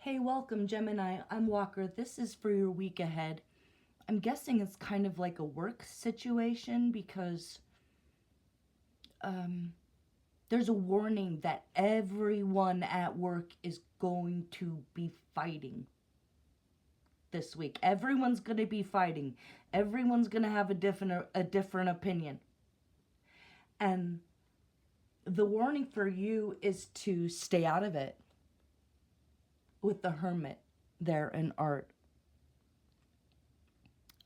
Hey, welcome, Gemini. I'm Walker. This is for your week ahead. I'm guessing it's kind of like a work situation because there's a warning that everyone at work is going to be fighting this week. Everyone's going to be fighting. Everyone's going to have a different opinion. And the warning for you is to stay out of it with the hermit there in art.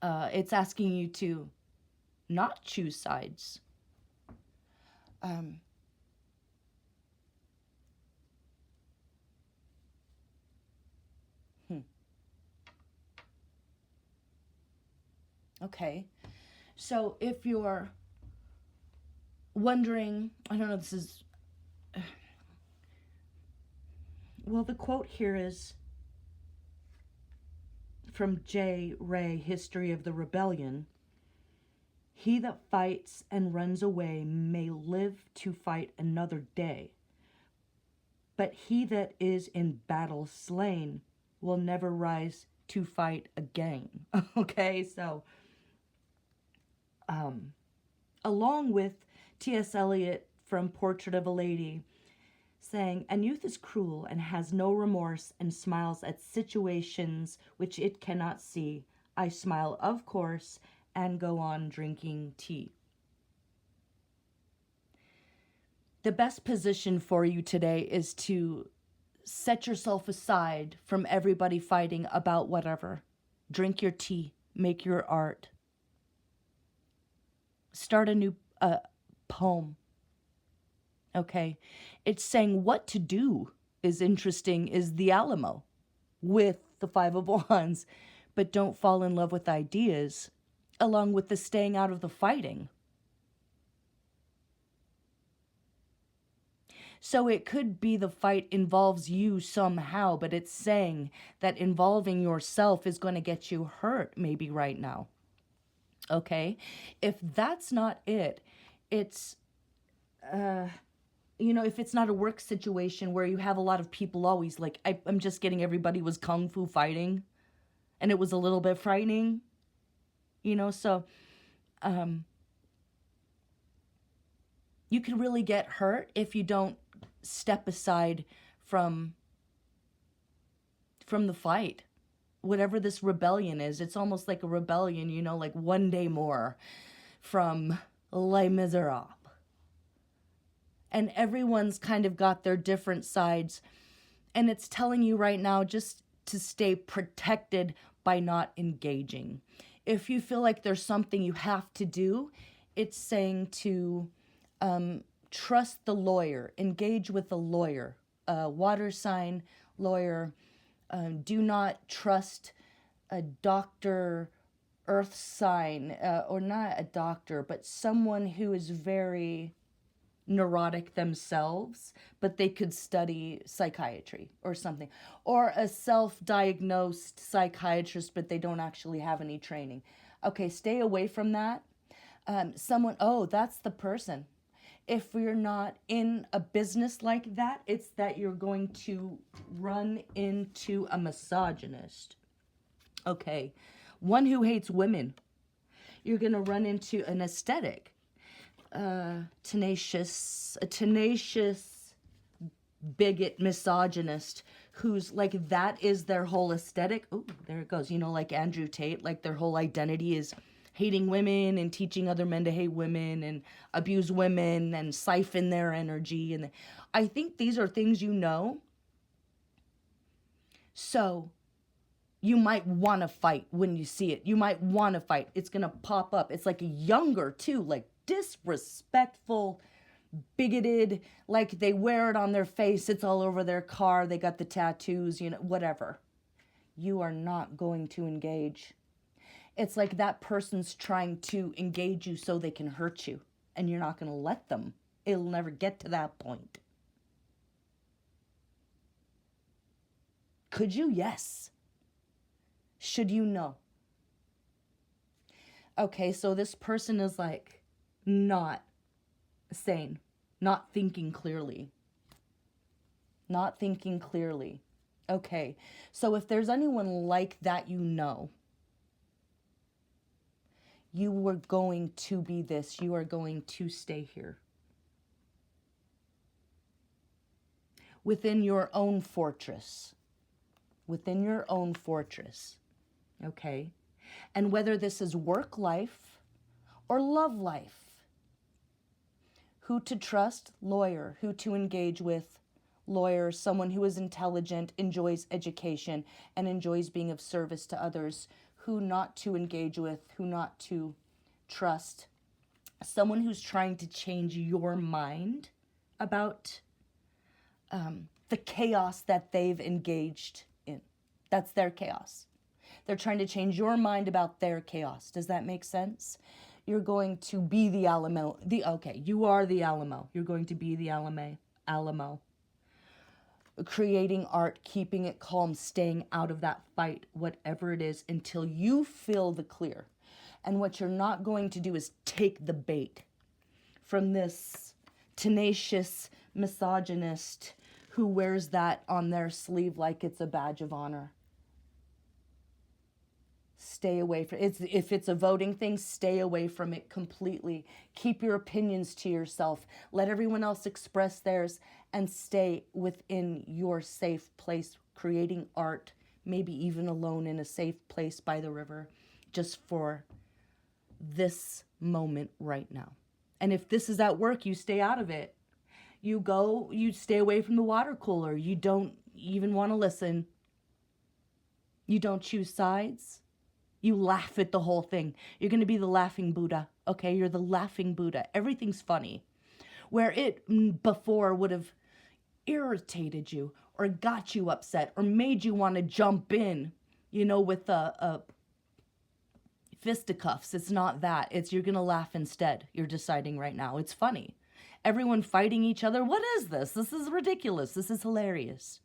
It's asking you to not choose sides. Um, hmm. Okay. So if you're wondering, I don't know, this is, well, the quote here is from J. Ray, History of the Rebellion. He that fights and runs away may live to fight another day, but he that is in battle slain will never rise to fight again. Okay, so along with T.S. Eliot from Portrait of a Lady saying, "And youth is cruel and has no remorse and smiles at situations which it cannot see. I smile, of course, and go on drinking tea." The best position for you today is to set yourself aside from everybody fighting about whatever. Drink your tea, make your art, start a new poem. Okay, it's saying what to do is interesting, is the Alamo with the Five of Wands, but don't fall in love with ideas, along with the staying out of the fighting. So it could be the fight involves you somehow, but it's saying that involving yourself is going to get you hurt maybe right now. Okay? If that's not it, it's, if it's not a work situation where you have a lot of people always like, I'm just getting everybody was kung fu fighting and it was a little bit frightening, so you can really get hurt if you don't step aside from the fight. Whatever this rebellion is, it's almost like a rebellion, like one day more from Les Miserables. And everyone's kind of got their different sides. And it's telling you right now just to stay protected by not engaging. If you feel like there's something you have to do, it's saying to trust the lawyer, engage with the lawyer, water sign lawyer. Do not trust a doctor, earth sign, or not a doctor, but someone who is very neurotic themselves, but they could study psychiatry or something, or a self-diagnosed psychiatrist, but they don't actually have any training. Okay, stay away from that. That's the person. If you're not in a business like that, it's that you're going to run into a misogynist. Okay, one who hates women. You're going to run into an aesthetic. A tenacious bigot misogynist who's like, that is their whole aesthetic. Oh, there it goes. Like Andrew Tate, like their whole identity is hating women and teaching other men to hate women and abuse women and siphon their energy. And I think these are things So you might want to fight when you see it. You might want to fight. It's going to pop up. It's like younger too, like disrespectful, bigoted, like they wear it on their face. It's all over their car. They got the tattoos, whatever. You are not going to engage. It's like that person's trying to engage you so they can hurt you, and you're not going to let them. It'll never get to that point. Could you? Yes. Should you? No. Okay, so this person is like not sane, not thinking clearly. Not thinking clearly. Okay, so if there's anyone like that, you were going to be this, you are going to stay here. Within your own fortress. Within your own fortress. Okay? And whether this is work life or love life. Who to trust? Lawyer. Who to engage with? Lawyer. Someone who is intelligent, enjoys education, and enjoys being of service to others. Who not to engage with? Who not to trust? Someone who's trying to change your mind about the chaos that they've engaged in. That's their chaos. They're trying to change your mind about their chaos. Does that make sense? You're going to be the Alamo. Okay, you are the Alamo. You're going to be the Alamo. Creating art, keeping it calm, staying out of that fight, whatever it is, until you feel the clear. And what you're not going to do is take the bait from this tenacious misogynist who wears that on their sleeve like it's a badge of honor. Stay away from it. If it's a voting thing, stay away from it completely. Keep your opinions to yourself. Let everyone else express theirs and stay within your safe place, creating art, maybe even alone in a safe place by the river, just for this moment right now. And if this is at work, you stay out of it. You stay away from the water cooler. You don't even want to listen. You don't choose sides. You laugh at the whole thing. You're going to be the laughing Buddha. Okay, you're the laughing Buddha. Everything's funny. Where it before would have irritated you or got you upset or made you want to jump in, with a fisticuffs. It's not that. It's you're going to laugh instead. You're deciding right now. It's funny. Everyone fighting each other. What is this? This is ridiculous. This is hilarious.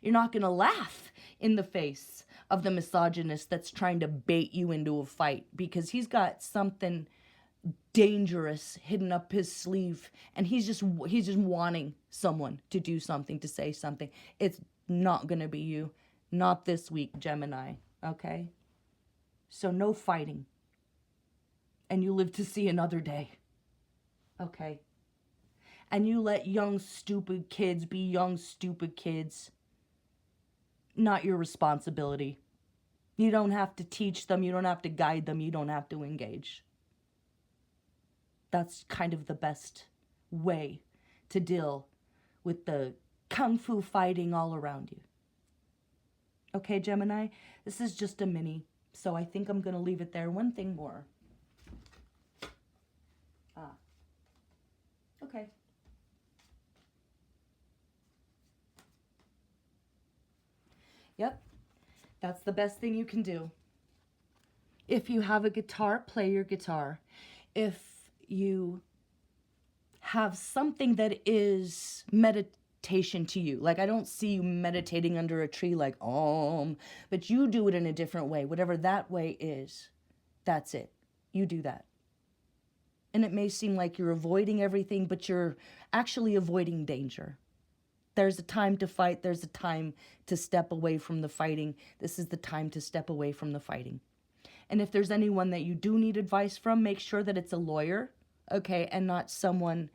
You're not going to laugh in the face of the misogynist that's trying to bait you into a fight because he's got something dangerous hidden up his sleeve and he's just wanting someone to do something, to say something. It's not going to be you. Not this week, Gemini. Okay? So no fighting. And you live to see another day. Okay? And you let young, stupid kids be young, stupid kids. Not your responsibility. You don't have to teach them. You don't have to guide them. You don't have to engage. That's kind of the best way to deal with the kung fu fighting all around you. Okay, Gemini? This is just a mini, so I think I'm going to leave it there. One thing more. Okay. Yep. That's the best thing you can do. If you have a guitar, play your guitar. If you have something that is meditation to you, like I don't see you meditating under a tree like, but you do it in a different way. Whatever that way is, that's it. You do that. And it may seem like you're avoiding everything, but you're actually avoiding danger. There's a time to fight. There's a time to step away from the fighting. This is the time to step away from the fighting. And if there's anyone that you do need advice from, make sure that it's a lawyer, okay, and not someone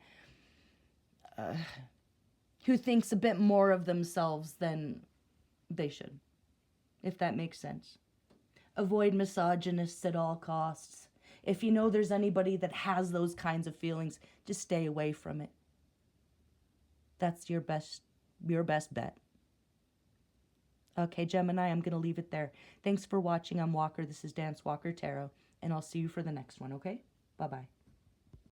who thinks a bit more of themselves than they should, if that makes sense. Avoid misogynists at all costs. If you know there's anybody that has those kinds of feelings, just stay away from it. That's your best bet. Okay, Gemini, I'm going to leave it there. Thanks for watching. I'm Walker. This is Dance Walker Tarot, and I'll see you for the next one, okay? Bye-bye.